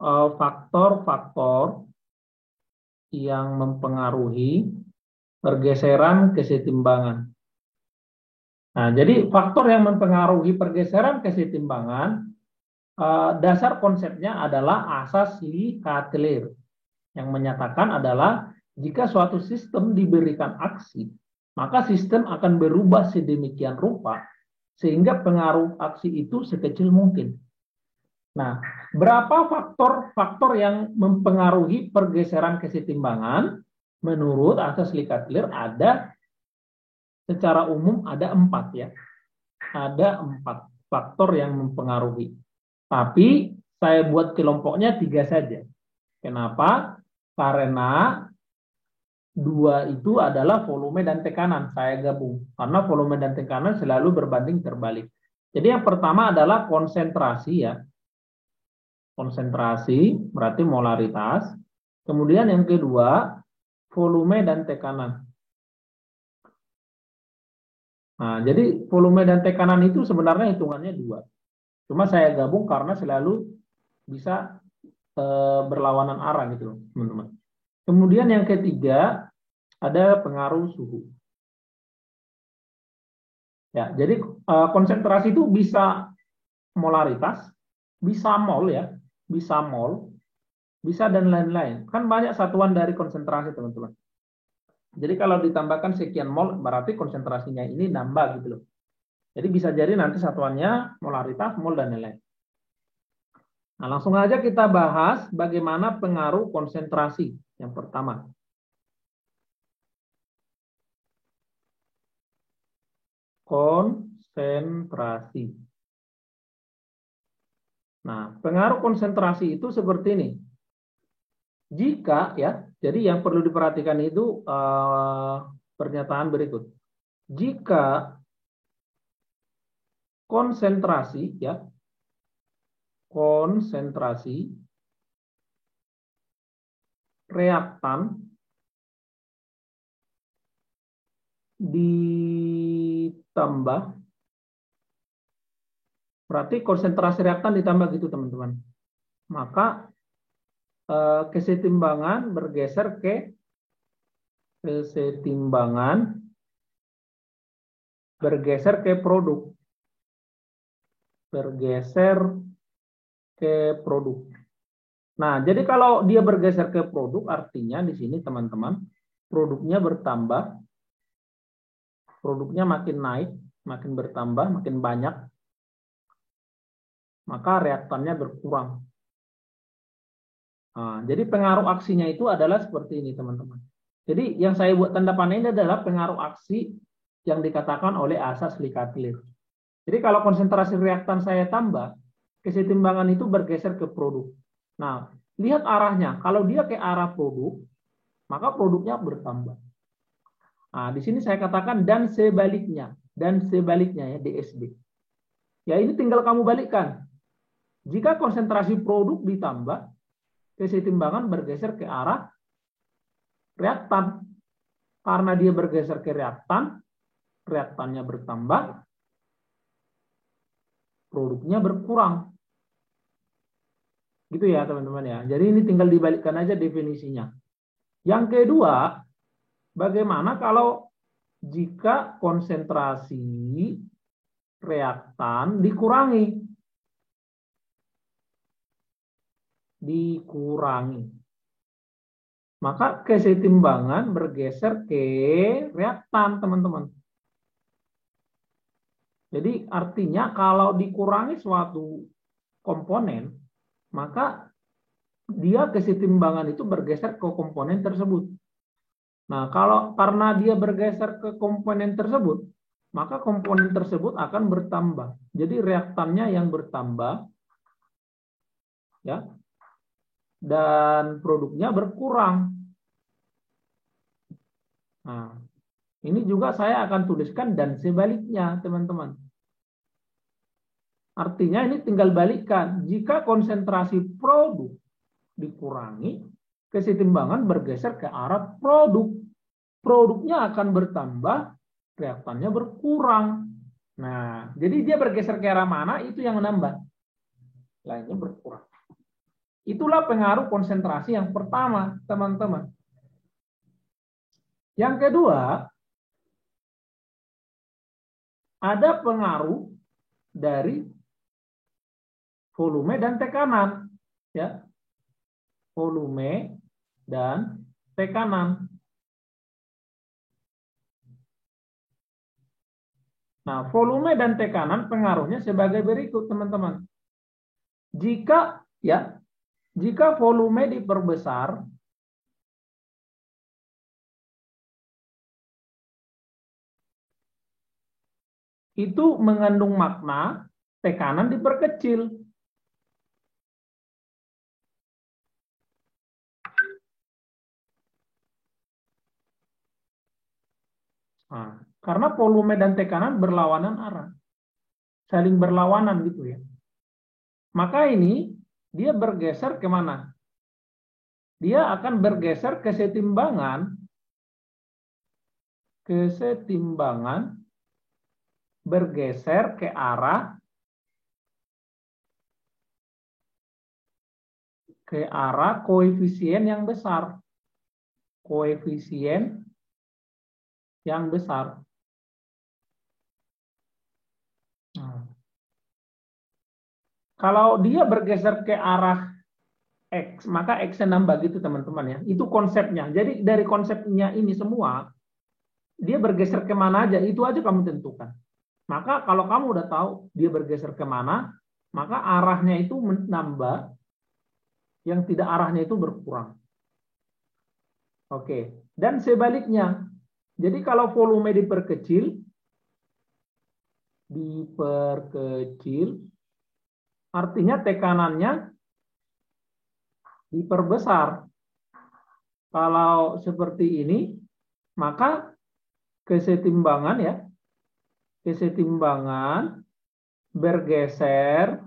faktor-faktor yang mempengaruhi pergeseran kesetimbangan. Nah, jadi faktor yang mempengaruhi pergeseran kesetimbangan, dasar konsepnya adalah asas Lee-Chatelier yang menyatakan adalah jika suatu sistem diberikan aksi, maka sistem akan berubah sedemikian rupa sehingga pengaruh aksi itu sekecil mungkin. Nah, berapa faktor-faktor yang mempengaruhi pergeseran kesetimbangan? Menurut asas Lee-Chatelier ada secara umum ada 4 ya. Ada 4 faktor yang mempengaruhi. Tapi saya buat kelompoknya 3 saja. Kenapa? Karena 2 itu adalah volume dan tekanan. Saya gabung. Karena volume dan tekanan selalu berbanding terbalik. Jadi yang pertama adalah konsentrasi ya. Konsentrasi berarti molaritas. Kemudian yang kedua, volume dan tekanan. Nah, jadi volume dan tekanan itu sebenarnya hitungannya 2. Cuma saya gabung karena selalu bisa berlawanan arah gitu, teman-teman. Kemudian yang ketiga ada pengaruh suhu. Ya, jadi konsentrasi itu bisa molaritas, bisa mol ya, bisa mol, bisa dan lain-lain. Kan banyak satuan dari konsentrasi, teman-teman. Jadi kalau ditambahkan sekian mol berarti konsentrasinya ini nambah gitu loh. Jadi bisa jadi nanti satuannya molaritas, mol dan lain-lain. Nah, langsung aja kita bahas bagaimana pengaruh konsentrasi. Yang pertama. Konsentrasi. Nah, pengaruh konsentrasi itu seperti ini. Jika ya, jadi yang perlu diperhatikan itu pernyataan berikut. Jika konsentrasi ya, konsentrasi reaktan ditambah, berarti konsentrasi reaktan ditambah gitu teman-teman. Maka kesetimbangan bergeser ke produk. Bergeser ke produk. Nah, jadi kalau dia bergeser ke produk, artinya di sini teman-teman, produknya bertambah, produknya makin naik, makin bertambah, makin banyak, maka reaktannya berkurang. Nah, jadi pengaruh aksinya itu adalah seperti ini, teman-teman. Jadi yang saya buat tanda panah ini adalah pengaruh aksi yang dikatakan oleh asas Lee-Chatelier. Jadi kalau konsentrasi reaktan saya tambah, kesetimbangan itu bergeser ke produk. Nah, lihat arahnya. Kalau dia ke arah produk, maka produknya bertambah. Nah, di sini saya katakan dan sebaliknya ya DSB. Ya ini tinggal kamu balikkan. Jika konsentrasi produk ditambah, kesetimbangan bergeser ke arah reaktan. Karena dia bergeser ke reaktan, reaktannya bertambah, produknya berkurang. Gitu ya teman-teman ya. Jadi ini tinggal dibalikkan aja definisinya. Yang kedua, bagaimana kalau jika konsentrasi reaktan dikurangi? Maka kesetimbangan bergeser ke reaktan, teman-teman. Jadi artinya kalau dikurangi suatu komponen, maka dia kesetimbangan itu bergeser ke komponen tersebut. Nah, karena dia bergeser ke komponen tersebut, maka komponen tersebut akan bertambah. Jadi reaktannya yang bertambah, ya, dan produknya berkurang. Nah, ini juga saya akan tuliskan dan sebaliknya, teman-teman. Artinya ini tinggal balikkan. Jika konsentrasi produk dikurangi, kesetimbangan bergeser ke arah produk. Produknya akan bertambah, reaktannya berkurang. Nah, jadi dia bergeser ke arah mana, itu yang menambah. Lainnya berkurang. Itulah pengaruh konsentrasi yang pertama, teman-teman. Yang kedua, ada pengaruh dari volume dan tekanan, ya. Volume dan tekanan. Nah, volume dan tekanan pengaruhnya sebagai berikut, teman-teman. Jika volume diperbesar, itu mengandung makna tekanan diperkecil. Nah, karena volume dan tekanan berlawanan arah. Saling berlawanan gitu ya. Maka ini dia bergeser kemana? Dia akan bergeser kesetimbangan bergeser ke arah koefisien yang besar. Koefisien yang besar. Nah, kalau dia bergeser ke arah X, maka X nambah gitu teman-teman ya. Itu konsepnya. Jadi dari konsepnya ini semua, dia bergeser kemana aja, itu aja kamu tentukan. Maka kalau kamu udah tahu dia bergeser kemana, maka arahnya itu menambah, yang tidak arahnya itu berkurang. Oke, dan sebaliknya. Jadi kalau volume diperkecil, artinya tekanannya diperbesar. Kalau seperti ini, maka kesetimbangan bergeser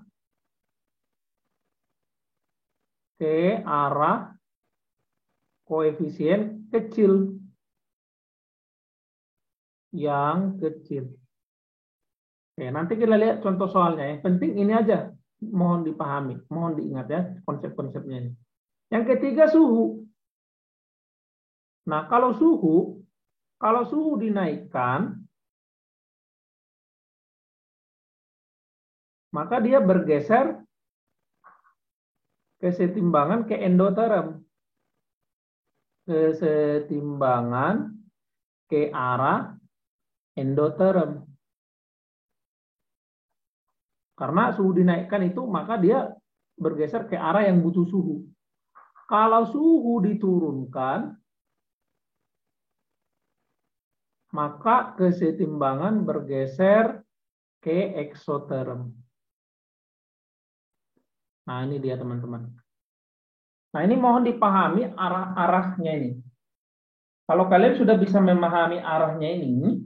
ke arah koefisien kecil. Yang kecil. Oke, nanti kita lihat contoh soalnya. Yang penting ini aja. Mohon dipahami. Mohon diingat ya konsep-konsepnya ini. Yang ketiga, suhu. Nah, kalau suhu dinaikkan, maka dia bergeser kesetimbangan ke endoterm. Kesetimbangan ke arah endoterm. Karena suhu dinaikkan itu, maka dia bergeser ke arah yang butuh suhu. Kalau suhu diturunkan, maka kesetimbangan bergeser ke eksoterm. Nah, ini dia teman-teman. Nah, ini mohon dipahami arah-arahnya ini. Kalau kalian sudah bisa memahami arahnya ini,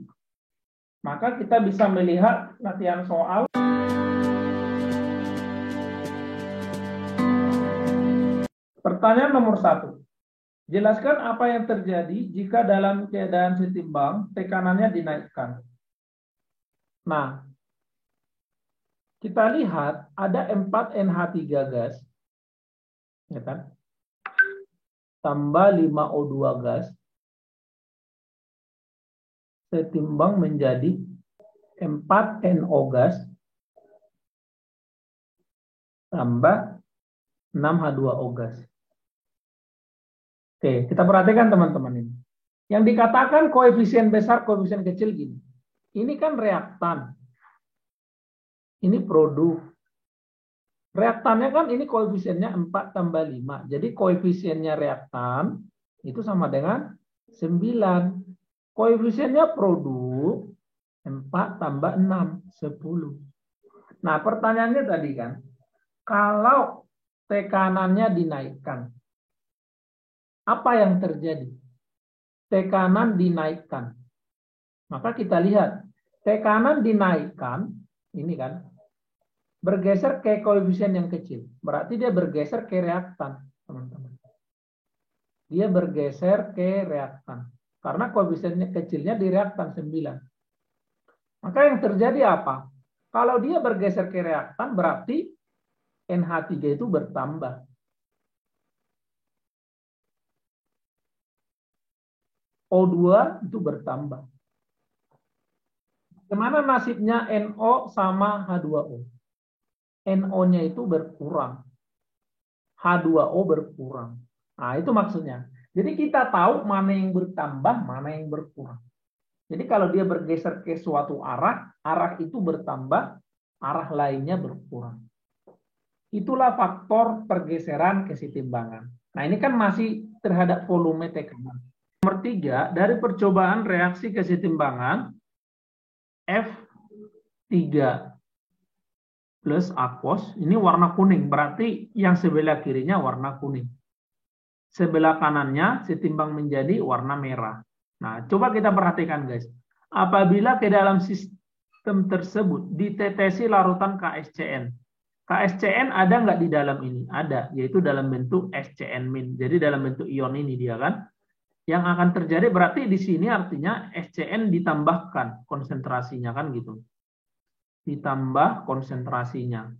maka kita bisa melihat latihan soal. Pertanyaan nomor 1. Jelaskan apa yang terjadi jika dalam keadaan setimbang tekanannya dinaikkan. Nah, kita lihat ada 4 NH3 gas, ya kan? Tambah 5 O2 gas, setimbang menjadi 4 NO gas, tambah 6 H2O gas. Oke, kita perhatikan teman-teman ini. Yang dikatakan koefisien besar, koefisien kecil gini. Ini kan reaktan. Ini produk. Reaktannya kan ini koefisiennya 4 tambah 5. Jadi koefisiennya reaktan itu sama dengan 9. Koefisiennya produk 4 tambah 6, 10. Nah, pertanyaannya tadi kan, kalau tekanannya dinaikkan, apa yang terjadi? Tekanan dinaikkan. Maka kita lihat, tekanan dinaikkan, ini kan, bergeser ke koefisien yang kecil. Berarti dia bergeser ke reaktan, teman-teman. Dia bergeser ke reaktan. Karena koefisiennya kecilnya di reaktan 9. Maka yang terjadi apa? Kalau dia bergeser ke reaktan, berarti NH3 itu bertambah. O2 itu bertambah. Gimana nasibnya NO sama H2O? NO-nya itu berkurang. H2O berkurang. Nah, itu maksudnya. Jadi kita tahu mana yang bertambah, mana yang berkurang. Jadi kalau dia bergeser ke suatu arah, arah itu bertambah, arah lainnya berkurang. Itulah faktor pergeseran kesetimbangan. Nah, ini kan masih terhadap volume tekanan. Nomor 3, dari percobaan reaksi kesetimbangan F3 plus aquos, ini warna kuning, berarti yang sebelah kirinya warna kuning. Sebelah kanannya setimbang menjadi warna merah. Nah, coba kita perhatikan guys. Apabila ke dalam sistem tersebut ditetesi larutan KSCN. KSCN ada nggak di dalam ini? Ada, yaitu dalam bentuk SCN-. Jadi dalam bentuk ion ini dia kan. Yang akan terjadi berarti di sini artinya SCN ditambahkan konsentrasinya kan gitu. Ditambah konsentrasinya.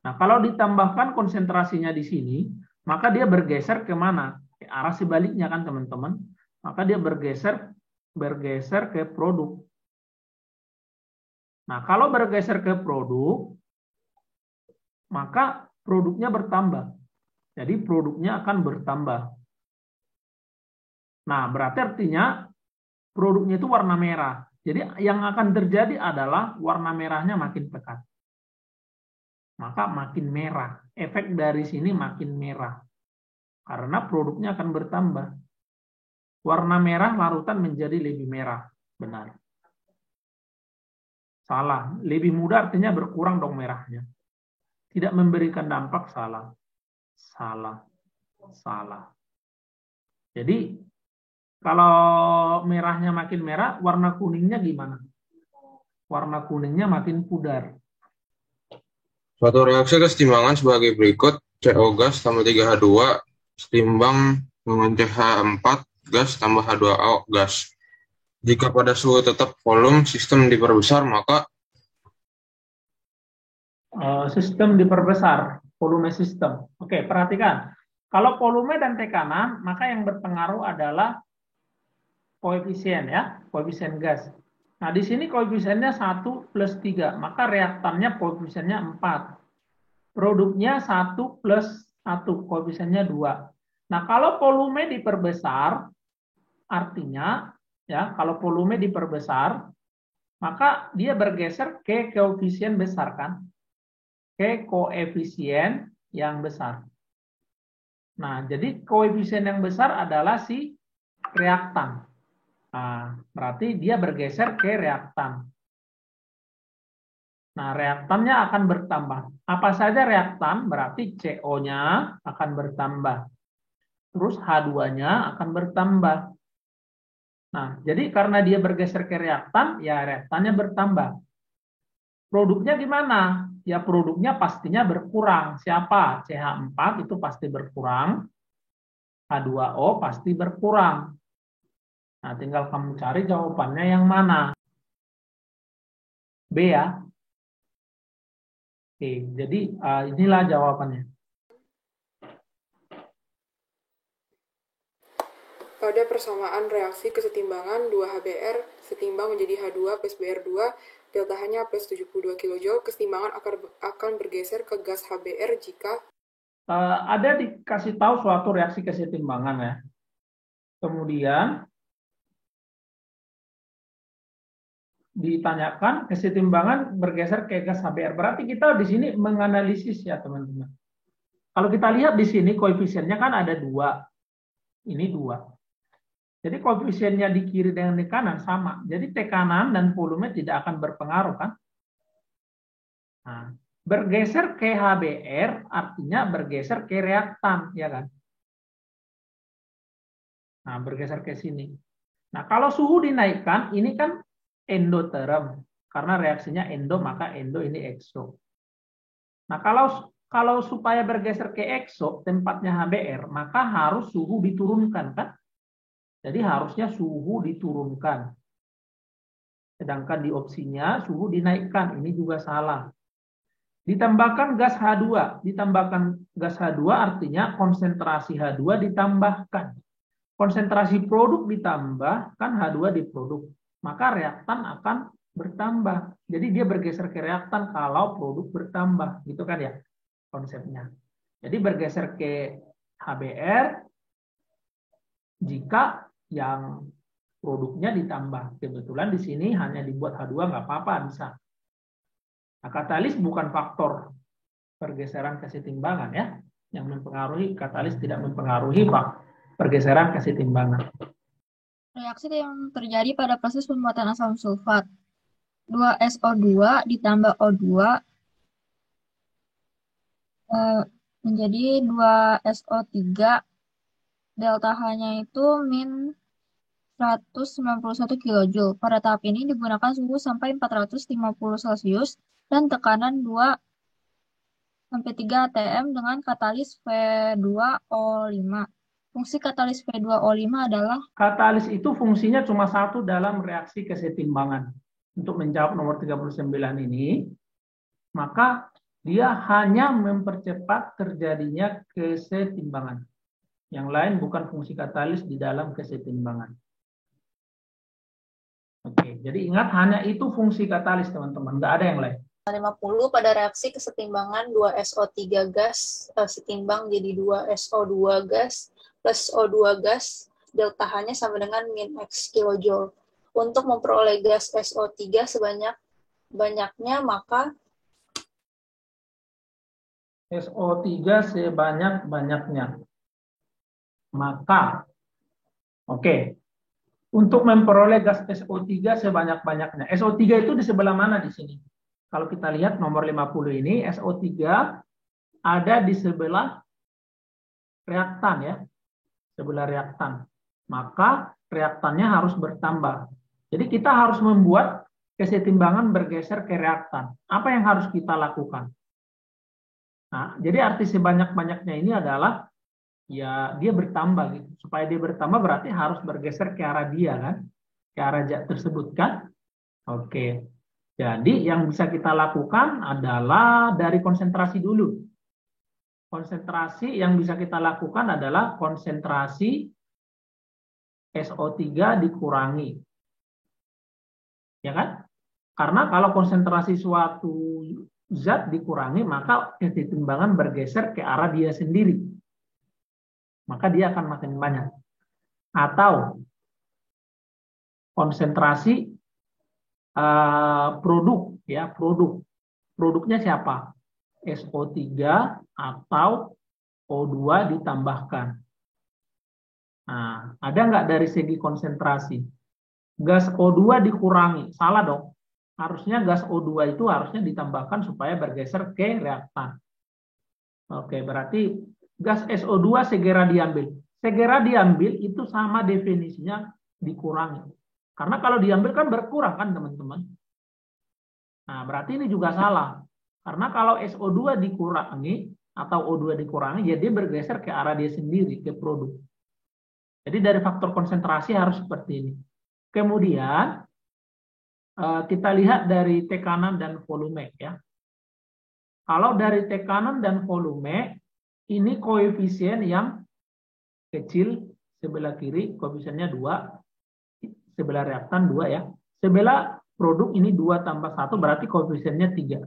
Nah, kalau ditambahkan konsentrasinya di sini, maka dia bergeser ke mana? Ke arah sebaliknya kan teman-teman. Maka dia bergeser ke produk. Nah, kalau bergeser ke produk, maka produknya bertambah. Jadi produknya akan bertambah. Nah, berarti artinya produknya itu warna merah. Jadi yang akan terjadi adalah warna merahnya makin pekat. Maka makin merah. Efek dari sini makin merah. Karena produknya akan bertambah. Warna merah larutan menjadi lebih merah. Benar. Salah. Lebih muda artinya berkurang dong merahnya. Tidak memberikan dampak, salah. Salah. Salah. Jadi, kalau merahnya makin merah, warna kuningnya gimana? Warna kuningnya makin pudar. Suatu reaksi kesetimbangan sebagai berikut. CO gas tambah 3H2 setimbang dengan CH4 gas tambah H2O gas. Jika pada suhu tetap volume sistem diperbesar, maka sistem diperbesar, volume sistem. Oke, perhatikan. Kalau volume dan tekanan, maka yang berpengaruh adalah koefisien ya, koefisien gas. Nah, di sini koefisiennya 1 plus 3, maka reaktannya koefisiennya 4. Produknya 1 plus 1, koefisiennya 2. Nah, kalau volume diperbesar, artinya, ya, kalau volume diperbesar, maka dia bergeser ke koefisien besar kan? Ke koefisien yang besar. Nah, jadi koefisien yang besar adalah si reaktan. Nah, berarti dia bergeser ke reaktan. Nah, reaktannya akan bertambah. Apa saja reaktan? Berarti CO-nya akan bertambah. Terus H2-nya akan bertambah. Nah, jadi karena dia bergeser ke reaktan, ya reaktannya bertambah. Produknya gimana? Ya produknya pastinya berkurang. Siapa? CH4 itu pasti berkurang. H2O pasti berkurang. Nah, tinggal kamu cari jawabannya yang mana. B ya. Oke, jadi inilah jawabannya. Pada persamaan reaksi kesetimbangan 2HBr setimbang menjadi H2 plus Br2, delta H-nya plus 72 kJ, kesetimbangan akan bergeser ke gas HBr jika ada dikasih tahu suatu reaksi kesetimbangan ya. Kemudian ditanyakan kesetimbangan bergeser ke gas HBr. Berarti kita di sini menganalisis ya teman-teman. Kalau kita lihat di sini koefisiennya kan ada 2. Ini 2. Jadi koefisiennya di kiri dengan di kanan sama. Jadi tekanan dan volume tidak akan berpengaruh kan? Nah, bergeser ke HBr artinya bergeser ke reaktan, ya kan? Nah, bergeser ke sini. Nah, kalau suhu dinaikkan, ini kan endoterm. Karena reaksinya endo, maka endo ini exo. Nah, kalau supaya bergeser ke exo, tempatnya HBr, maka harus suhu diturunkan, kan? Jadi harusnya suhu diturunkan. Sedangkan di opsinya suhu dinaikkan. Ini juga salah. Ditambahkan gas H2. Ditambahkan gas H2 artinya konsentrasi H2 ditambahkan. konsentrasi produk ditambah, kan H2 di produk, maka reaktan akan bertambah. Jadi dia bergeser ke reaktan kalau produk bertambah, gitu kan ya konsepnya. Jadi bergeser ke HBr jika yang produknya ditambah. Kebetulan di sini hanya dibuat H2, nggak apa-apa, bisa. Nah, katalis bukan faktor pergeseran kesetimbangan ya. Yang mempengaruhi, katalis tidak mempengaruhi pergeseran kesetimbangan. Reaksi yang terjadi pada proses pembuatan asam sulfat. 2SO2 ditambah O2 menjadi 2SO3. Delta H-nya itu min 191 kJ. Pada tahap ini digunakan suhu sampai 450 Celcius dan tekanan 2 sampai 3 atm dengan katalis V2O5. Fungsi katalis V2O5 adalah katalis itu fungsinya cuma satu dalam reaksi kesetimbangan. Untuk menjawab nomor 39 ini, maka dia hanya mempercepat terjadinya kesetimbangan. Yang lain bukan fungsi katalis di dalam kesetimbangan. Oke, jadi ingat hanya itu fungsi katalis teman-teman, nggak ada yang lain. 50 pada reaksi kesetimbangan 2SO3 gas setimbang jadi 2SO2 gas plus O2 gas, delta H-nya sama dengan min X kilojoule. Untuk memperoleh gas SO3 sebanyak-banyaknya, maka SO3 sebanyak-banyaknya. Maka, oke. Untuk memperoleh gas SO3 sebanyak-banyaknya. SO3 itu di sebelah mana di sini? Kalau kita lihat nomor 50 ini, SO3 ada di sebelah reaktan ya. Sebelah reaktan. Maka reaktannya harus bertambah. Jadi kita harus membuat kesetimbangan bergeser ke reaktan. Apa yang harus kita lakukan? Nah, jadi arti sebanyak-banyaknya ini adalah ya dia bertambah gitu. Supaya dia bertambah berarti harus bergeser ke arah dia kan? Ke arah zat tersebut kan? Oke. Jadi yang bisa kita lakukan adalah dari konsentrasi dulu. Konsentrasi yang bisa kita lakukan adalah konsentrasi SO3 dikurangi. Ya kan? Karena kalau konsentrasi suatu zat dikurangi, maka kesetimbangan bergeser ke arah dia sendiri. Maka dia akan makin banyak. Atau konsentrasi produk, ya produk. Produknya siapa? SO3 atau O2 ditambahkan. Nah, ada nggak dari segi konsentrasi? Gas O2 dikurangi, salah dong. Harusnya gas O2 itu harusnya ditambahkan supaya bergeser ke reaktan. Oke, berarti gas SO2 segera diambil. Segera diambil itu sama definisinya dikurangi. Karena kalau diambil kan berkurang kan teman-teman. Nah, berarti ini juga salah. Karena kalau SO2 dikurangi atau O2 dikurangi, ya dia bergeser ke arah dia sendiri, ke produk. Jadi dari faktor konsentrasi harus seperti ini. Kemudian kita lihat dari tekanan dan volume ya. Kalau dari tekanan dan volume, ini koefisien yang kecil sebelah kiri, koefisiennya 2, sebelah reaktan 2 ya. Sebelah produk ini 2 tambah 1 berarti koefisiennya 3.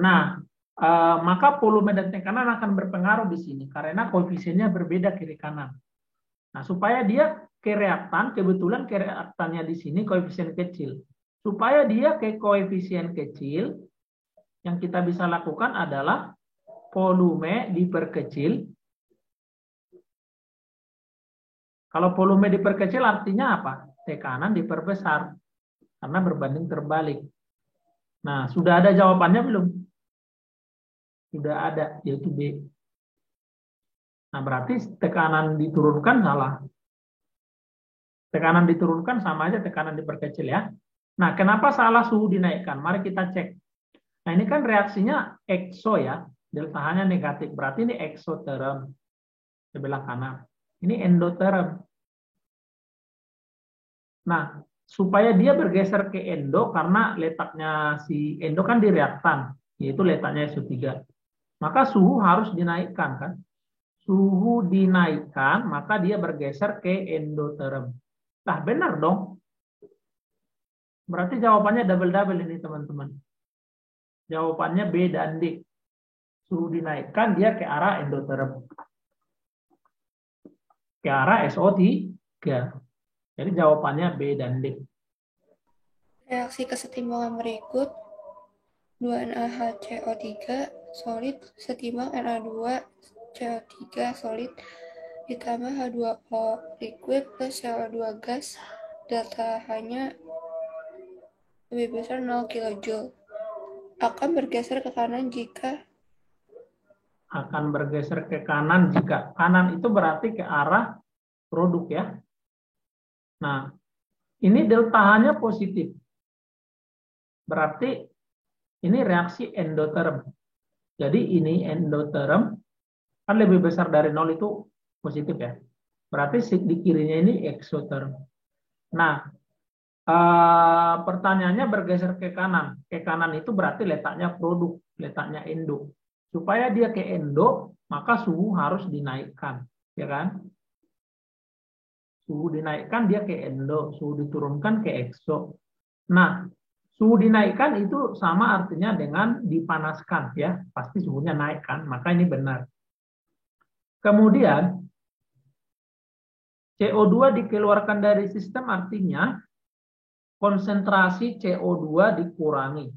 Nah, maka volume dan tekanan akan berpengaruh di sini karena koefisiennya berbeda kiri kanan. Nah, supaya dia ke reaktan, kebetulan ke reaktannya di sini koefisien kecil. Supaya dia ke koefisien kecil, yang kita bisa lakukan adalah volume diperkecil. Kalau volume diperkecil artinya apa? Tekanan diperbesar. Karena berbanding terbalik. Nah, sudah ada jawabannya belum? Sudah ada, yaitu B. Nah, berarti tekanan diturunkan salah. Tekanan diturunkan sama aja tekanan diperkecil ya. Nah, kenapa salah suhu dinaikkan? Mari kita cek. Nah, ini kan reaksinya exo ya. Delta H-nya negatif. Berarti ini exotherm. Sebelah kanan. Ini endotherm. Nah, supaya dia bergeser ke endo, karena letaknya si endo kan di reaktan, yaitu letaknya SO3. Maka suhu harus dinaikkan kan. suhu dinaikkan, maka dia bergeser ke endoterm. Nah, benar dong. Berarti jawabannya double-double ini, teman-teman. Jawabannya B dan D. Suhu dinaikkan, dia ke arah endoterm. Ke arah SO3. Jadi jawabannya B dan D. Reaksi kesetimbangan berikut 2NaHCO3 solid setimbang Na2CO3 solid ditambah H2O liquid plus CO2 gas, delta H-nya lebih besar 0 kJ. Akan bergeser ke kanan jika kanan itu berarti ke arah produk ya. Nah, ini delta H-nya positif. Berarti ini reaksi endoterm. Jadi ini endoterm kan lebih besar dari 0 itu positif ya. Berarti di kirinya ini exotherm. Nah, pertanyaannya bergeser ke kanan. Ke kanan itu berarti letaknya produk, letaknya endo. Supaya dia ke endo, maka suhu harus dinaikkan, ya kan? Suhu dinaikkan dia ke endo, suhu diturunkan ke exo. Nah, suhu dinaikkan itu sama artinya dengan dipanaskan ya, pasti suhunya naik kan, maka ini benar. Kemudian CO2 dikeluarkan dari sistem artinya konsentrasi CO2 dikurangi.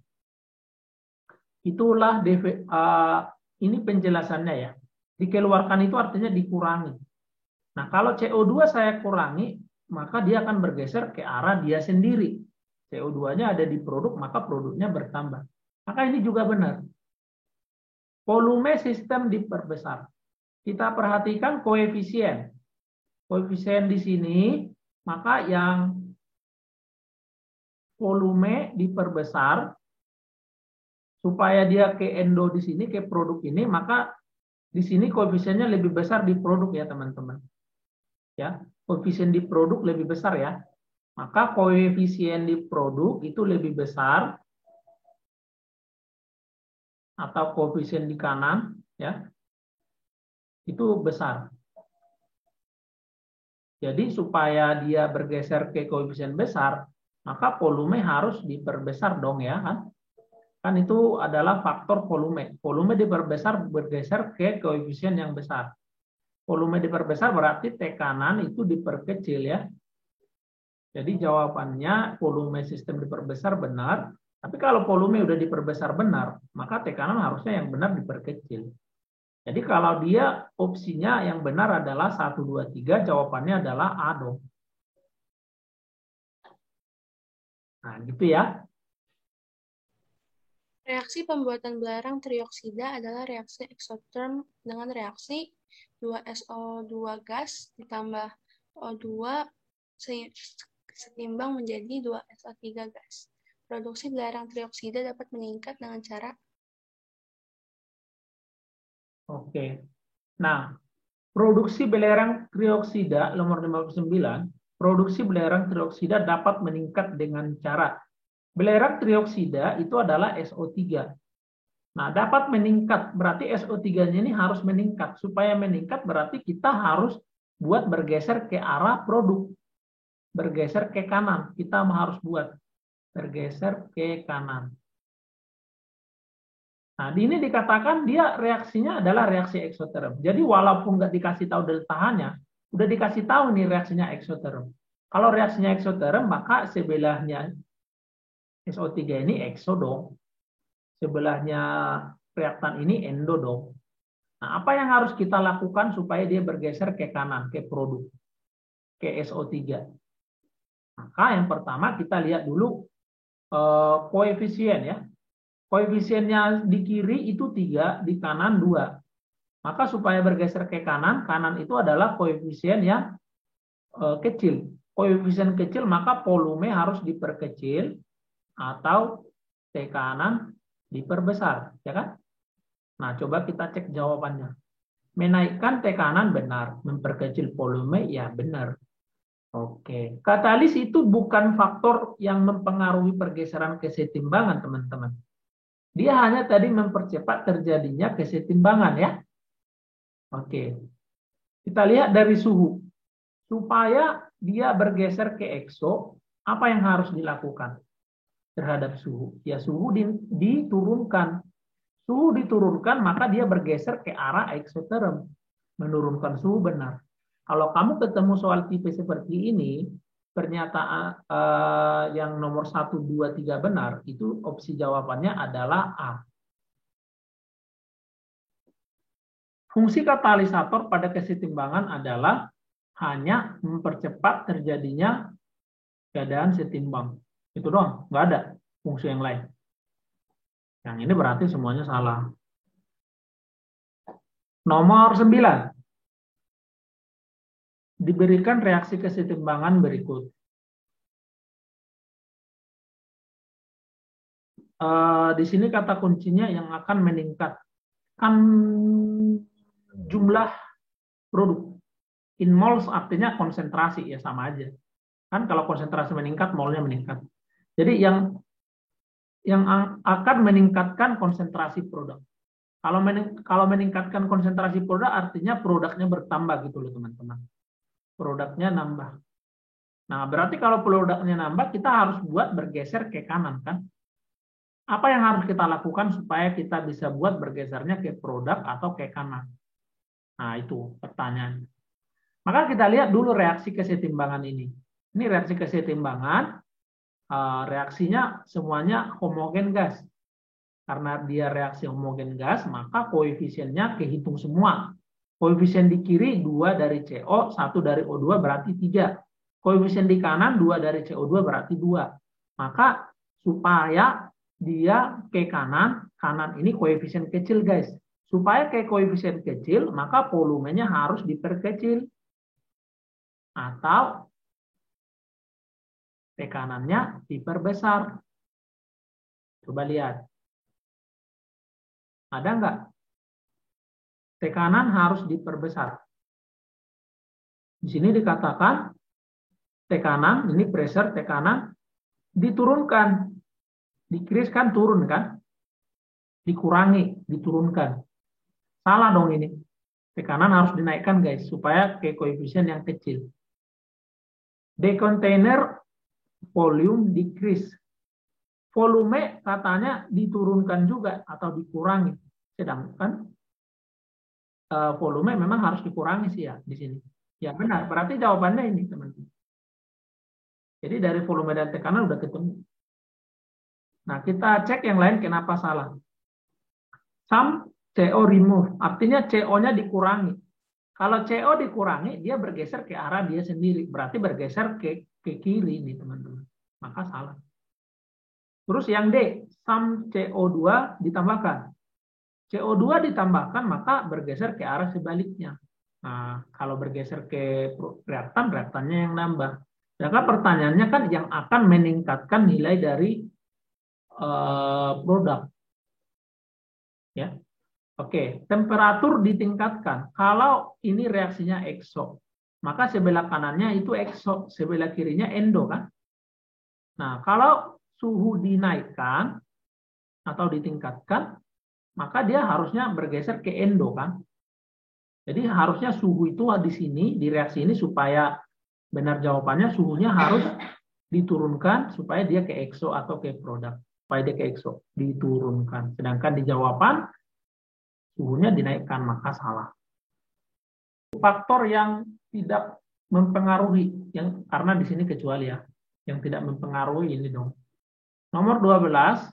Itulah ini penjelasannya ya. Dikeluarkan itu artinya dikurangi. Nah, kalau CO2 saya kurangi, maka dia akan bergeser ke arah dia sendiri. CO2-nya ada di produk, maka produknya bertambah. Maka ini juga benar. Volume sistem diperbesar. Kita perhatikan koefisien. Koefisien di sini, maka yang volume diperbesar supaya dia ke endo di sini, ke produk ini, maka di sini koefisiennya lebih besar di produk ya teman-teman. Ya, koefisien di produk lebih besar ya. Maka koefisien di produk itu lebih besar atau koefisien di kanan ya. Itu besar. Jadi supaya dia bergeser ke koefisien besar, maka volume harus diperbesar dong ya kan. Kan itu adalah faktor volume. Volume diperbesar bergeser ke koefisien yang besar. Volume diperbesar berarti tekanan itu diperkecil ya. Jadi jawabannya volume sistem diperbesar benar. Tapi kalau volume udah diperbesar benar, maka tekanan harusnya yang benar diperkecil. Jadi kalau dia opsinya yang benar adalah 1, 2, 3, jawabannya adalah A dong. Nah gitu ya. reaksi pembuatan belerang trioksida adalah reaksi eksoterm dengan reaksi 2SO2 gas ditambah O2 setimbang menjadi 2SO3 gas. Produksi belerang trioksida dapat meningkat dengan cara Oke. Nah, produksi belerang trioksida nomor 59, produksi belerang trioksida dapat meningkat dengan cara belerang trioksida itu adalah SO3. Nah, dapat meningkat berarti SO3-nya ini harus meningkat. Supaya meningkat berarti kita harus buat bergeser ke arah produk. Bergeser ke kanan. Kita harus buat bergeser ke kanan. Nah, di ini dikatakan dia reaksinya adalah reaksi eksoterm. Jadi walaupun nggak dikasih tahu delta H-nya, udah dikasih tahu nih reaksinya eksoterm. Kalau reaksinya eksoterm, maka sebelahnya SO3 ini ekso dong. Sebelahnya reaktan ini endo dong. Nah, apa yang harus kita lakukan supaya dia bergeser ke kanan, ke produk, ke SO3? Maka yang pertama kita lihat dulu koefisien ya. Koefisiennya di kiri itu 3, di kanan 2. Maka supaya bergeser ke kanan, kanan itu adalah koefisien yang kecil. Koefisien kecil maka volume harus diperkecil atau tekanan diperbesar, ya kan? Nah, coba kita cek jawabannya. Menaikkan tekanan benar, memperkecil volume ya benar. Oke, katalis itu bukan faktor yang mempengaruhi pergeseran kesetimbangan, teman-teman. Dia hanya tadi mempercepat terjadinya kesetimbangan ya. Oke. Kita lihat dari suhu. Supaya dia bergeser ke ekso, apa yang harus dilakukan terhadap suhu? Ya suhu diturunkan. Suhu diturunkan, maka dia bergeser ke arah eksoterm. Menurunkan suhu benar. Kalau kamu ketemu soal tipe seperti ini, pernyataan yang nomor 1, 2, 3 benar, itu opsi jawabannya adalah A. Fungsi katalisator pada kesetimbangan adalah hanya mempercepat terjadinya keadaan setimbang. Itu doang, nggak ada fungsi yang lain. Yang ini berarti semuanya salah. Nomor 9. Diberikan reaksi kesetimbangan berikut. Di sini kata kuncinya yang akan meningkatkan jumlah produk. In moles artinya konsentrasi, ya sama aja. Kan kalau konsentrasi meningkat, molnya meningkat. Jadi yang akan meningkatkan konsentrasi produk. Kalau meningkatkan konsentrasi produk artinya produknya bertambah gitu loh teman-teman. Produknya nambah. Nah, berarti kalau produknya nambah, kita harus buat bergeser ke kanan kan? Apa yang harus kita lakukan supaya kita bisa buat bergesernya ke produk atau ke kanan? Nah, itu pertanyaannya. Maka kita lihat dulu reaksi kesetimbangan ini. Ini reaksi kesetimbangan, reaksinya semuanya homogen gas. Karena dia reaksi homogen gas, maka koefisiennya kehitung semua. Koefisien di kiri 2 dari CO, 1 dari O2 berarti 3. Koefisien di kanan 2 dari CO2 berarti 2. Maka supaya dia ke kanan, kanan ini koefisien kecil guys. Supaya ke koefisien kecil, maka volumenya harus diperkecil. Atau tekanannya diperbesar. Coba lihat. Ada nggak? Tekanan harus diperbesar. Di sini dikatakan tekanan, ini pressure, tekanan diturunkan. Decrease kan turun kan? Dikurangi, diturunkan. Salah dong ini. Tekanan harus dinaikkan guys, supaya ke koefisien yang kecil. The container volume decrease. Volume katanya diturunkan juga atau dikurangi. Sedangkan volume memang harus dikurangi sih ya di sini. Ya benar, berarti jawabannya ini teman-teman. Jadi dari volume dan tekanan udah ketemu. Nah, kita cek yang lain kenapa salah. Some CO remove, artinya CO-nya dikurangi. Kalau CO dikurangi, dia bergeser ke arah dia sendiri. Berarti bergeser ke kiri nih teman-teman. Maka salah. Terus yang D, some CO2 ditambahkan. CO2 ditambahkan, maka bergeser ke arah sebaliknya. Nah, kalau bergeser ke reaktan, reaktannya yang nambah. Maka pertanyaannya kan yang akan meningkatkan nilai dari produk. Ya. Oke, temperatur ditingkatkan. Kalau ini reaksinya ekso, maka sebelah kanannya itu ekso, sebelah kirinya endo kan? Nah, kalau suhu dinaikkan atau ditingkatkan, maka dia harusnya bergeser ke endo kan? Jadi harusnya suhu itu di sini, di reaksi ini supaya benar jawabannya suhunya harus diturunkan supaya dia ke ekso atau ke produk. Supaya dia ke ekso, diturunkan. Sedangkan di jawaban suhunya dinaikkan, maka salah. Faktor yang tidak mempengaruhi, yang karena di sini kecuali ya, yang tidak mempengaruhi ini dong. Nomor 12,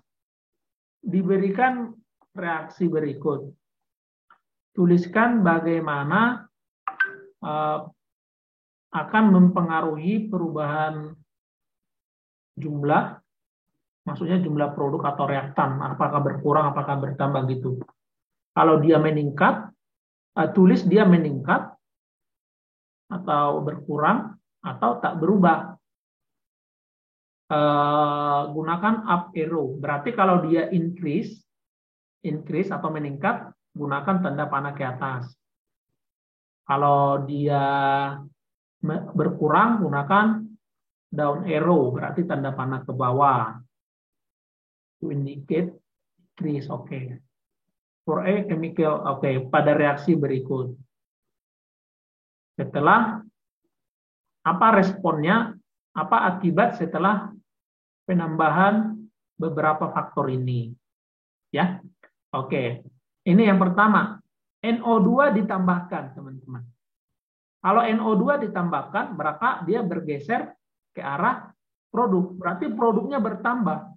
diberikan reaksi berikut. Tuliskan bagaimana akan mempengaruhi perubahan jumlah, maksudnya jumlah produk atau reaktan, apakah berkurang, apakah bertambah gitu. Kalau dia meningkat, tulis dia meningkat, atau berkurang, atau tak berubah. Gunakan up arrow. Berarti kalau dia increase atau meningkat, gunakan tanda panah ke atas. Kalau dia berkurang, gunakan down arrow, berarti tanda panah ke bawah. To indicate decrease, oke. For a chemical, oke, pada reaksi berikut. Setelah apa responnya, apa akibat setelah penambahan beberapa faktor ini. Ya. Oke. Ini yang pertama. NO2 ditambahkan, teman-teman. Kalau NO2 ditambahkan, berarti dia bergeser ke arah produk. Berarti produknya bertambah.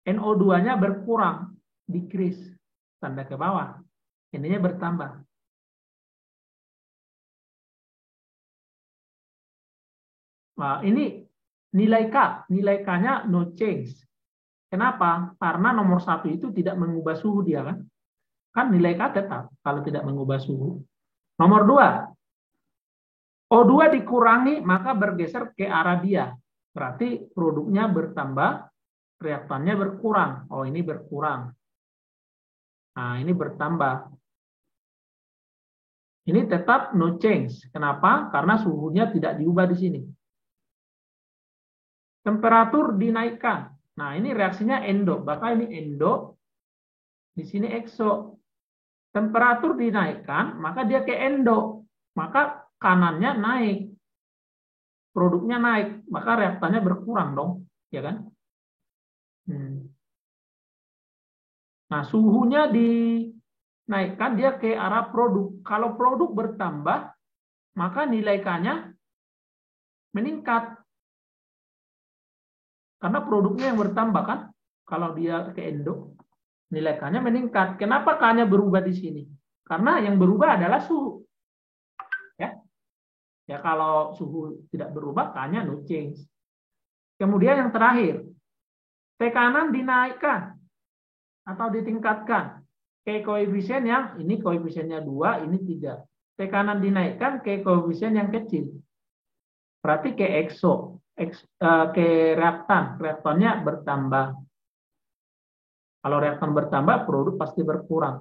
NO2-nya berkurang, decrease, tanda ke bawah. Ininya bertambah. Nah, ini nilai K-nya no change. Kenapa? Karena nomor 1 itu tidak mengubah suhu dia kan. Kan nilai K tetap kalau tidak mengubah suhu. Nomor 2, O2 dikurangi maka bergeser ke arah dia. Berarti produknya bertambah, reaktannya berkurang. Oh, ini berkurang. Nah, ini bertambah. Ini tetap no change. Kenapa? Karena suhunya tidak diubah di sini. Temperatur dinaikkan. Nah, ini reaksinya endo. Bahkan ini endo, di sini exo. Temperatur dinaikkan, maka dia ke endo. Maka kanannya naik. Produknya naik, maka reaktannya berkurang dong, ya kan? Nah, suhunya dinaikkan, dia ke arah produk. Kalau produk bertambah, maka nilai K-nya meningkat. Karena produknya yang bertambah kan, kalau dia ke endo, nilai K-nya meningkat. Kenapa K-nya berubah di sini? Karena yang berubah adalah suhu. Ya, kalau suhu tidak berubah, K-nya no change. Kemudian yang terakhir, tekanan dinaikkan atau ditingkatkan ke koefisien yang ini koefisiennya 2, ini 3. Tekanan dinaikkan ke koefisien yang kecil. Berarti ke exo. Ke reaktannya bertambah. Kalau reaktan bertambah, produk pasti berkurang.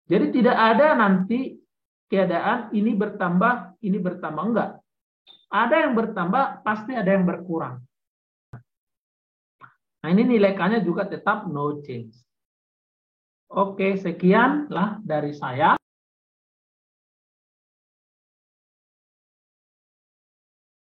Jadi tidak ada nanti keadaan ini bertambah, enggak. Ada yang bertambah, pasti ada yang berkurang. Nah, ini nilai K-nya juga tetap no change. Oke, sekianlah dari saya.